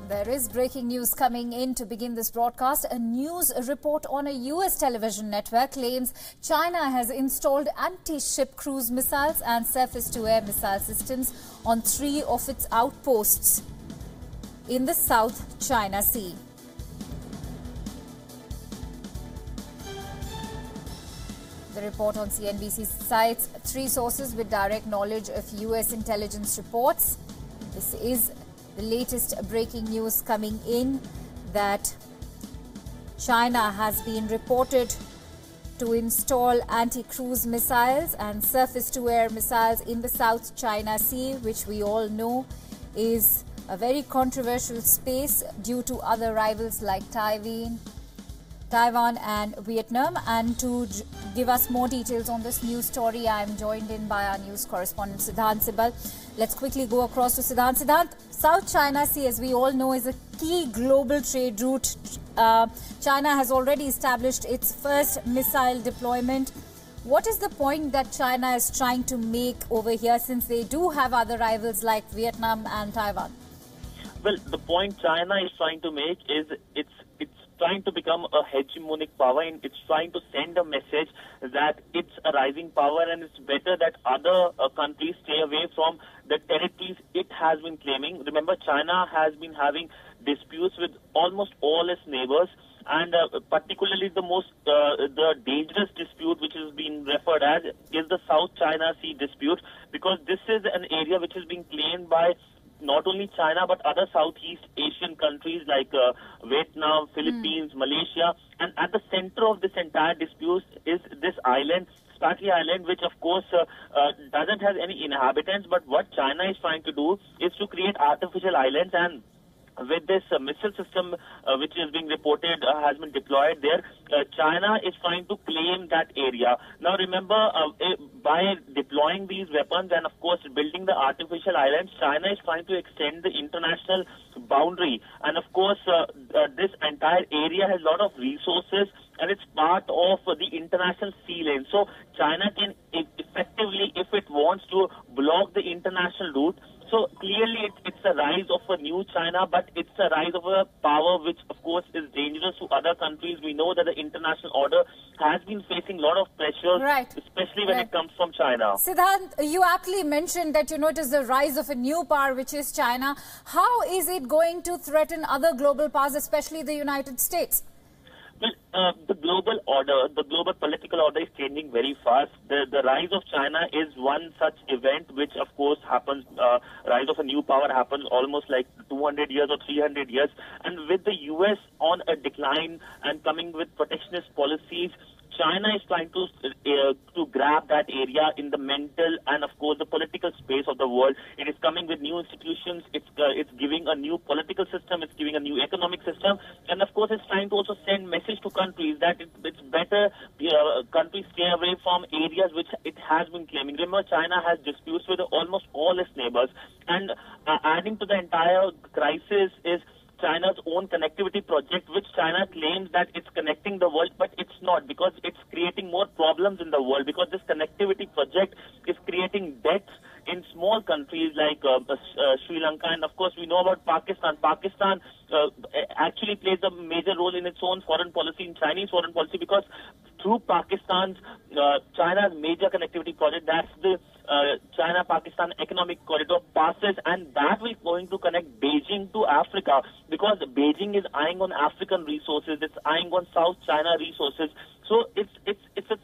There is breaking news coming in to begin this broadcast. A news report on a US television network claims China has installed anti-ship cruise missiles and surface-to-air missile systems on 3 of its outposts in the South China Sea. The report on CNBC cites 3 sources with direct knowledge of US intelligence reports. This is the latest breaking news coming in that China has been reported to install anti-cruise missiles and surface-to-air missiles in the South China Sea, which we all know is a very controversial space due to other rivals like Taiwan and Vietnam. And to give us more details on this news story, I am joined in by our news correspondent Siddhant Sibal. Let's quickly go across to Siddhant. Siddhant, South China Sea, as we all know, is a key global trade route. China has already established its first missile deployment. What is the point that China is trying to make over here, since they do have other rivals like Vietnam and Taiwan? Well, the point China is trying to make is it's trying to become a hegemonic power, and it's trying to send a message that it's a rising power and it's better that other countries stay away from the territories it has been claiming. Remember, China has been having disputes with almost all its neighbors, and particularly the dangerous dispute which is being referred as is the South China Sea dispute, because this is an area which is being claimed by not only China but other Southeast Asian countries like Vietnam, Philippines, Malaysia. And at the center of this entire dispute is this island, Spratly Island, which of course doesn't have any inhabitants. But what China is trying to do is to create artificial islands, and with this missile system which is being reported has been deployed there, China is trying to claim that area. Now remember, by deploying these weapons and of course building the artificial islands, China is trying to extend the international boundary. And of course this entire area has a lot of resources and it's part of the international sea lane. So China can effectively, if it wants to, block the international route. So clearly it's a rise of a new China, but it's a rise of a power which of course is dangerous to other countries. We know that the international order has been facing a lot of pressure, especially when it comes from China. Siddhant, you aptly mentioned that, it is the rise of a new power, which is China. How is it going to threaten other global powers, especially the United States? Well, the global order, the global political order is changing very fast. The rise of China is one such event which, of course, happens. Rise of a new power happens almost like 200 years or 300 years. And with the U.S. on a decline and coming with protectionist policies, China is trying to grab that area in the mental and, of course, the political space of the world. It is coming with new institutions. It's giving a new political system. It's giving a new economic system. And, of course, it's trying to also send message to countries that it's better countries stay away from areas which it has been claiming. Remember, China has disputes with almost all its neighbors. And adding to the entire crisis is China's own connectivity project, which China claims that it's connecting the world, but it's not, because it's creating more problems in the world, because this connectivity project is creating debts in small countries like Sri Lanka, and of course we know about Pakistan. Pakistan actually plays a major role in its own foreign policy, in Chinese foreign policy, because through Pakistan's China's major connectivity project, that's the China-Pakistan economic corridor passes, and that will going to connect Beijing to Africa, because Beijing is eyeing on African resources, it's eyeing on South China resources. So it's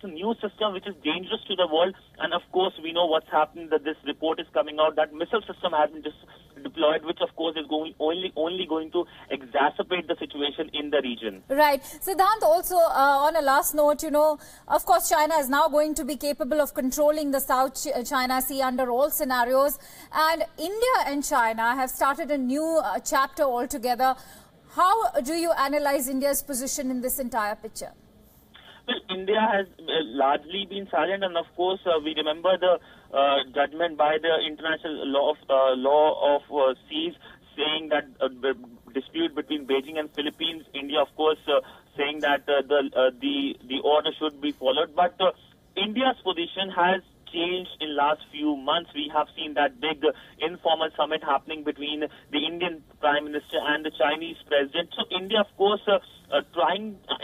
a new system which is dangerous to the world. And of course we know what's happened, that this report is coming out that missile system has been just deployed, which of course is only going to exacerbate the situation in the region. Right. Siddhant, also on a last note, of course China is now going to be capable of controlling the South China Sea under all scenarios, and India and China have started a new chapter altogether. How do you analyze India's position in this entire picture? Well, India has largely been silent, and of course we remember the judgment by the International Law of Seas saying that the dispute between Beijing and Philippines, India of course saying that the order should be followed. But India's position has changed in last few months. We have seen that big informal summit happening between the Indian Prime Minister and the Chinese President. So India, of course,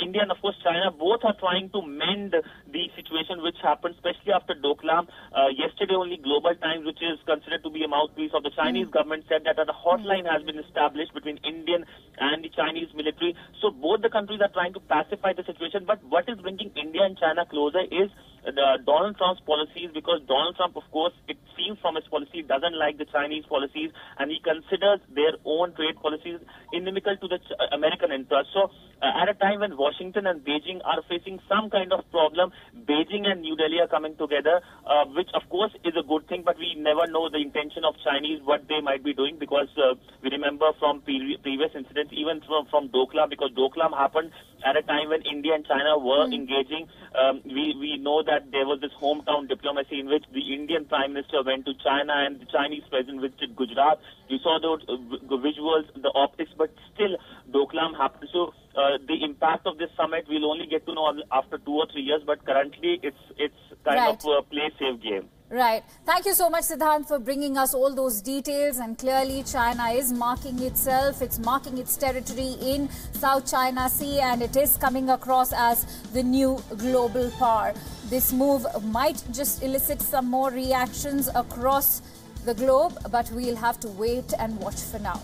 India and of course China both are trying to mend the situation which happened, especially after Doklam. Yesterday only Global Times, which is considered to be a mouthpiece of the Chinese government, said that a hotline has been established between Indian and the Chinese military. So both the countries are trying to pacify the situation. But what is bringing India and China closer is Donald Trump's policies, because Donald Trump, of course, it seems from his policy, doesn't like the Chinese policies, and he considers their own trade policies inimical to the American interests. So at a time when Washington and Beijing are facing some kind of problem, Beijing and New Delhi are coming together, which of course is a good thing, but we never know the intention of Chinese, what they might be doing, because we remember from previous incidents, even from Doklam, because Doklam happened at a time when India and China were engaging. We know that there was this hometown diplomacy in which the Indian Prime Minister went to China and the Chinese President visited Gujarat. You saw those visuals, the optics, but still Doklam happened. So the impact of this summit we'll only get to know after 2 or 3 years, but currently it's kind of a play safe game. Right. Thank you so much, Siddhant, for bringing us all those details. And clearly, China is marking itself. It's marking its territory in South China Sea, and it is coming across as the new global power. This move might just elicit some more reactions across the globe, but we'll have to wait and watch for now.